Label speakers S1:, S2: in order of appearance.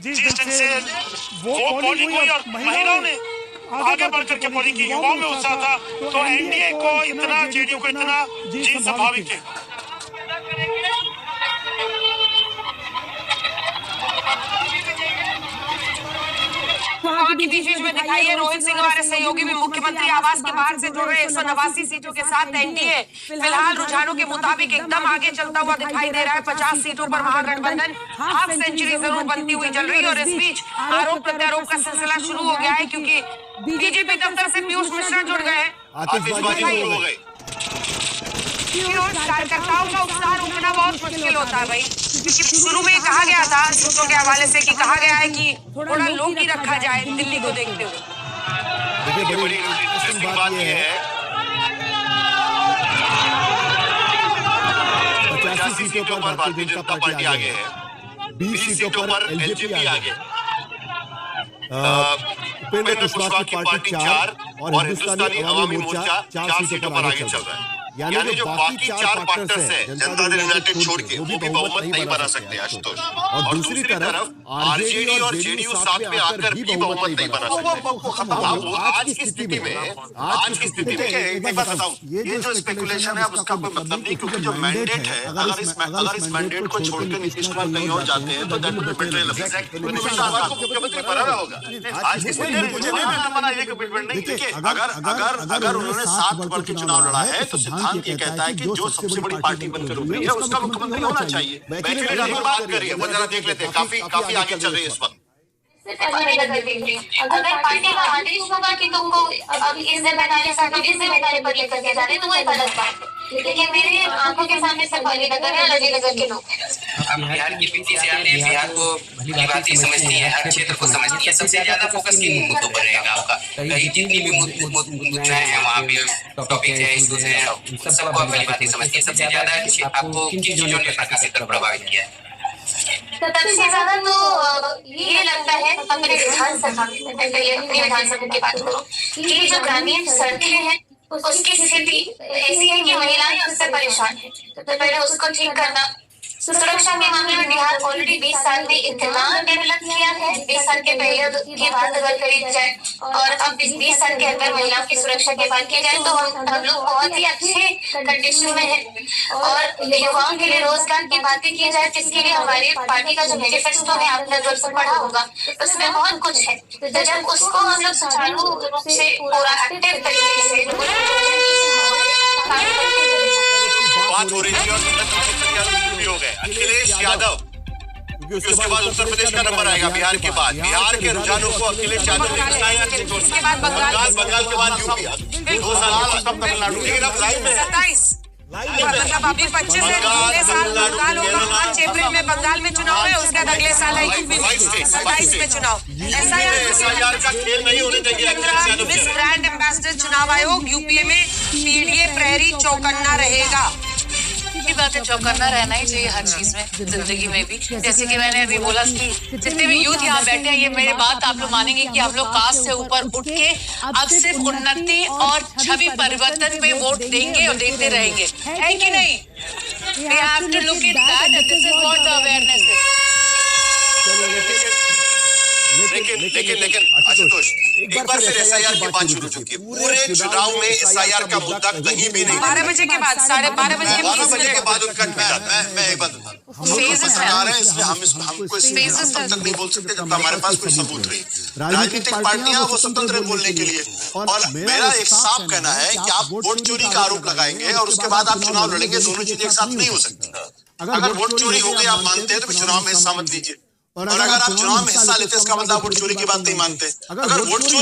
S1: जिस दिन से वो पोलिंग हुई और महिलाओं ने आगे बढ़ करके पोलिंग की, युवाओं में उत्साह था, तो एनडीए को इतना, जेडीयू को इतना जीत स्वाभाविक है।
S2: वहाँ की बीच में दिखाई है रोहित सिंह हमारे सहयोगी भी मुख्यमंत्री आवास के बाहर से जुड़ रहे 189 सीटों के साथ एनडीए फिलहाल रुझानों के मुताबिक एकदम आगे चलता हुआ दिखाई दे रहा है। 50 सीटों पर महागठबंधन हाफ सेंचुरी जरूर बनती हुई चल रही है और इस बीच आरोप प्रत्यारोप का सिलसिला शुरू हो गया है क्योंकि बीजेपी दफ्तर से पीयूष मिश्रा जुड़ गए हैं। कार्यकर्ताओं का उत्साह रोकना बहुत मुश्किल होता है भाई, क्योंकि शुरू में कहा गया था सूत्रों के हवाले से कि कहा गया है कि थोड़ा लो की रखा जाए दिल्ली को देखते हुए।
S3: देखिए बड़ी इंटरेस्टिंग बात ये है 85 सीटों पर भारतीय जनता पार्टी आगे है, 20 सीटों पर एलजेपी आगे, उपेंद्र कुशवाहा की पार्टी 4 और हिंदुस्तानी अवामी मोर्चा 4 सीटों पर आगे चल रहा है। यानी जो बाकी 4 पार्टनर्स हैं जनता दल यूनाइटेड छोड़ के वो भी बहुमत नहीं बना सकते आशुतोष, और दूसरी तरफ आरजेडी और जेडीयू साथ में आकर भी बहुमत नहीं बना सकते। आज की स्थिति में एक बात बताऊं, ये जो स्पेकुलेशन है अब उसका कोई मतलब नहीं, क्योंकि जो मैंडेट है अगर इस मैंडेट को छोड़ के नीतीश कुमार कहीं और जाते हैं तो that will be betrayal of Nitish Kumar को मुख्यमंत्री बनाना होगा। आज की स्थिति में मुझे नहीं माना ये कमिटमेंट नहीं, देखिए अगर उन्होंने 7 वर्ष के चुनाव लड़ा है तो सिद्धांत ये कहता है कि जो सबसे बड़ी पार्टी बनकर उभरी है उसका मुख्यमंत्री होना चाहिए। बात करिए वो जरा देख लेते हैं, काफी आगे चल रही है इस वक्त।
S4: अगर पार्टी का आदेश होगा कि तुमको अब इस जिम्मेदारी पर लेकर के जाने तो वो एक अलग बात है, लेकिन मेरे आंखों के सामने सिर्फ अलीनगर है, अलीनगर के लोग हैं।
S5: बिहार की पीछे से आते हैं, बिहार को भली भांति समझती है, हर क्षेत्र को समझती है। सबसे ज्यादा फोकस किन मुद्दों पर रहेगा आपका? कहीं जितनी भी मुद्दे हैं वहाँ पे टॉपिक है, इश्यूज है, सबको भली भांति समझती है। सबसे ज्यादा आपको किन चीजों ने खासकर प्रभावित किया है?
S4: सबसे ज्यादा तो ये लगता है अपने विधानसभा की बात करो कि जो ग्रामीण सड़कें हैं उसकी स्थिति ऐसी है कि महिलाएं उससे परेशान है, तो पहले उसको ठीक करना। सुरक्षा के मामले में बिहार ऑलरेडी 20 साल में इतना डेवलप किया है, 20 साल के पहले की बात अगर करी जाए और अब 20 साल के अंदर महिलाओं की सुरक्षा की बात की जाए तो हम लोग बहुत ही अच्छे कंडीशन में है। और युवाओं के लिए रोजगार की बातें की जाए जिसके लिए हमारी पार्टी का जो मैनिफेस्टो है आपने अगर से पढ़ा होगा उसमें बहुत कुछ है, तो जब उसको हम लोग सुचारू रूप से पूरा एक्टिव तरीके से
S3: बात हो रही थी और भी हो गए अखिलेश यादव, क्योंकि उसके बाद उत्तर प्रदेश का नंबर आएगा बिहार के बाद। बिहार के रुझानों को अखिलेश यादव ने बंगाल के बाद यूपी 2 साल तब तमिलनाडु, लेकिन अब लाइव में
S2: 27 मतलब अभी 25 से अगले साल बंगाल होगा, 5 अप्रैल में बंगाल में चुनाव है, उसके बाद अगले साल है यूपी में 27 में चुनाव।
S3: एसआईआर का खेल नहीं होने देंगे।
S2: मिस ब्रांड एम्बेसडर चुनाव आयोग यूपी में पीडीए प्रहरी चौकन्ना रहेगा।
S6: की बात है, चौकन्ना रहना ही चाहिए हर चीज में, जिंदगी में भी। जैसे कि मैंने अभी बोला कि जितने भी यूथ यहाँ बैठे हैं, ये मेरी बात आप लोग मानेंगे कि हम लोग कास्ट से ऊपर उठ के अब सिर्फ उन्नति और छवि परिवर्तन पे वोट देंगे और देते रहेंगे, है कि नहीं? We have to look at that and this is what the awareness is.
S3: लेकिन आशुतोष एक बार फिर एसआईआर की बात शुरू हो चुकी है। पूरे चुनाव में एसआईआर का मुद्दा कहीं भी नहीं,
S2: 12 बजे के बाद 12:30
S3: बजे के बाद उनका मैं एक बात बता, हम लोग पसंद आ रहे हैं इसलिए हमको इसमें तब तक नहीं बोल सकते जब हमारे पास कोई सबूत नहीं। राजनीतिक पार्टियां वो स्वतंत्र है बोलने के लिए, और मेरा एक साफ कहना है कि आप वोट चोरी का आरोप लगाएंगे और उसके बाद आप चुनाव लड़ेंगे, दोनों चीजें एक साथ नहीं हो सकती। अगर वोट चोरी हो गई आप मानते हैं तो चुनाव में हिस्सा मत लीजिए, और अगर आप चुनाव में हिस्सा लेते हैं इसका मतलब वोट चोरी की बात नहीं मानते। अगर वोट चोरी